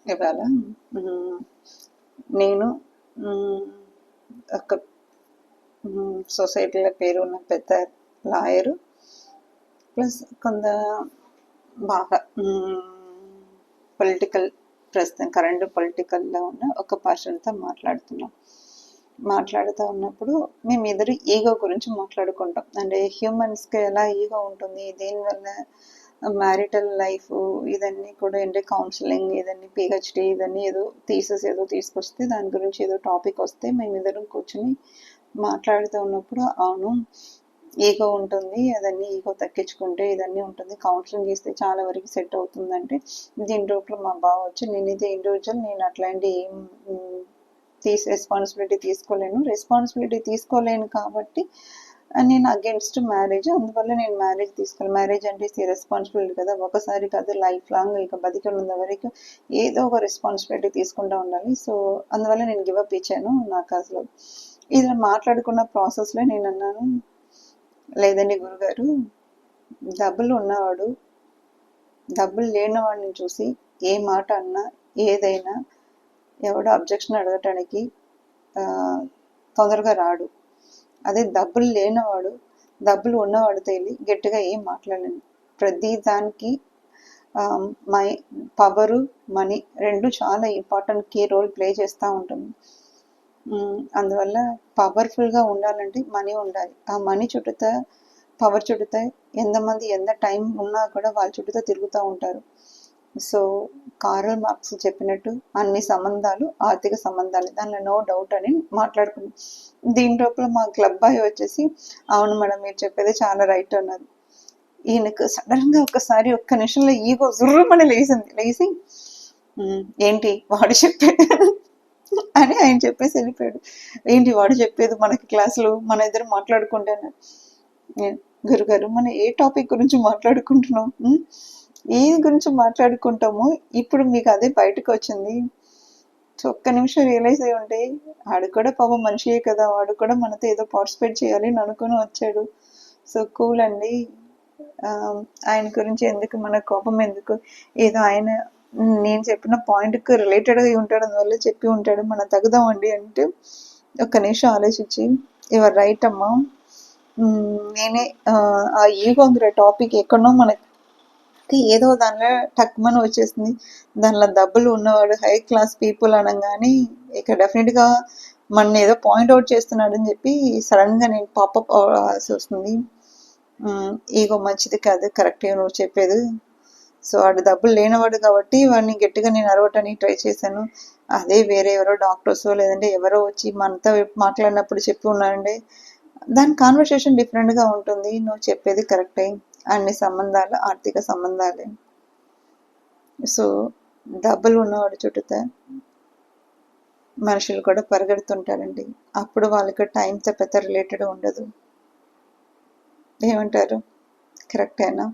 ఇవాళ మ్, నేను మ్, ఒక సొసైటీలో పేరు ఉన్న పెద్ద లాయరు ప్లస్ కొంత బాగా పొలిటికల్ ప్రస్తుతం కరెంట్ పొలిటికల్లో ఉన్న ఒక పర్సన్తో మాట్లాడుతూ ఉన్నప్పుడు మేమిద్దరు ఈగో గురించి మాట్లాడుకుంటాం. అంటే హ్యూమన్స్కి ఎలా ఈగో ఉంటుంది, దీనివల్ల మ్యారిటల్ లైఫ్ ఇదన్నీ కూడా ఏంటి కౌన్సిలింగ్ ఇదన్నీ పిహెచ్డి ఇదన్నీ ఏదో థీసిస్ ఏదో తీసుకొస్తే దాని గురించి ఏదో టాపిక్ వస్తే మేమిద్దరం కూర్చుని మాట్లాడుతూ ఉన్నప్పుడు అవును ఈగో ఉంటుంది, అదన్నీ ఈగో తగ్గించుకుంటే ఇదన్నీ ఉంటుంది, కౌన్సిలింగ్ చేస్తే చాలా వరకు సెట్ అవుతుందంటే దీని రూపంలో మా బావ వచ్చి నేనైతే ఇండివిజువల్ నేను అట్లాంటి ఏం రెస్పాన్సిబిలిటీ తీసుకోలేను కాబట్టి నేను అగేన్స్ట్ మ్యారేజ్, అందువల్ల నేను మ్యారేజ్ తీసుకోవాలి. మ్యారేజ్ అంటే రెస్పాన్సిబిలిటీ కదా, ఒకసారి కాదు లైఫ్ లాంగ్ ఇక బతికున్నంత వరకు ఏదో ఒక రెస్పాన్సిబిలిటీ తీసుకుంటూ ఉండాలి. సో అందువల్ల నేను గివప్ ఇచ్చాను. నాకు అసలు ఇలా మాట్లాడుకున్న ప్రాసెస్లో నేను అన్నాను, లేదండి గురుగారు, డబ్బులు ఉన్నవాడు డబ్బులు లేనివాడిని చూసి ఏ మాట అన్నా ఏదైనా ఎవడో అబ్జెక్షన్ అడగటానికి తొందరగా రాడు. అదే డబ్బులు లేనివాడు డబ్బులు ఉన్నవాడితో వెళ్ళి గట్టిగా ఏం మాట్లాడలేను. ప్రతి దానికి పవరు మనీ రెండు చాలా ఇంపార్టెంట్ కీ రోల్ ప్లే చేస్తూ ఉంటుంది. అందువల్ల పవర్ఫుల్గా ఉండాలంటే మనీ ఉండాలి. ఆ మనీ చుట్టూతా పవర్ చుట్టూతా ఎంతమంది ఎంత టైం ఉన్నా కూడా వాళ్ళ చుట్టూతా తిరుగుతూ ఉంటారు. సో కార్ల్ మార్క్స్ చెప్పినట్టు అన్ని సంబంధాలు ఆర్థిక సంబంధాలు, దానిలో నో డౌట్ అని మాట్లాడుకున్నాం. దీని లోపల మా క్లబ్ బాయ్ వచ్చేసి అవును మేడం మీరు చెప్పేది చాలా రైట్ అన్నారు. ఈయనకు సడన్గా ఒక్కసారి ఒక్క నిమిషంలో ఈగో జుర్రమని లేచి ఏంటి వాడు చెప్పేది అని ఆయన చెప్పేసి వెళ్ళిపోయాడు. ఏంటి వాడు చెప్పేది మనకి క్లాసులో మన ఇద్దరు మాట్లాడుకుంటాను. గురుగారు మనం ఏ టాపిక్ గురించి మాట్లాడుకుంటున్నాం, ఏ గురించి మాట్లాడుకుంటామో ఇప్పుడు మీకు అదే బయటకు వచ్చింది. సో ఒక్క నిమిషం రియలైజ్ అయ్యి ఉంటే వాడు కూడా పాపం మనిషియే కదా, వాడు కూడా మనతో ఏదో పార్టిసిపేట్ చేయాలి అని అనుకుని వచ్చాడు. సో కూల్ అండి, ఆయన గురించి ఎందుకు మన కోపం ఎందుకు, ఏదో ఆయన నేను చెప్పిన పాయింట్కి రిలేటెడ్గా ఉంటాడు, అందువల్ల చెప్పి ఉంటాడు, మనం తగుదామండి అంటే ఒక్క నిమిషం ఆలోచించి యువర్ రైట్ అమ్మా, నేనే ఆ ఈగోంగ్ర టాపిక్ ఎక్కడో మనకి ఏదో దానిలో టక్మని వచ్చేసింది. దానిలో డబ్బులు ఉన్నవాడు హై క్లాస్ పీపుల్ అనగానే ఇక డెఫినెట్గా మన ఏదో పాయింట్అవుట్ చేస్తున్నాడు అని చెప్పి సడన్గా నేను పాపప్ అవ్వాల్సి వస్తుంది. ఈగో మంచిది కాదు, కరెక్టే నువ్వు చెప్పేది. సో వాడు డబ్బులు లేనివాడు కాబట్టి వాడిని గట్టిగా నేను అరవటానికి ట్రై చేశాను. అదే వేరే ఎవరో డాక్టర్స్ లేదంటే ఎవరో వచ్చి మనతో మాట్లాడినప్పుడు చెప్పి ఉన్నారండి, దాని కాన్వర్సేషన్ డిఫరెంట్గా ఉంటుంది. నువ్వు చెప్పేది కరెక్టే, అన్ని సంబంధాలు ఆర్థిక సంబంధాలే. సో డబ్బులు ఉన్నవాడు చుట్టూతా మనుషులు కూడా పరిగెడుతుంటారండి, అప్పుడు వాళ్ళకి టైంతో పెద్ద రిలేటెడ్ ఉండదు. ఏమంటారు, కరెక్టేనా?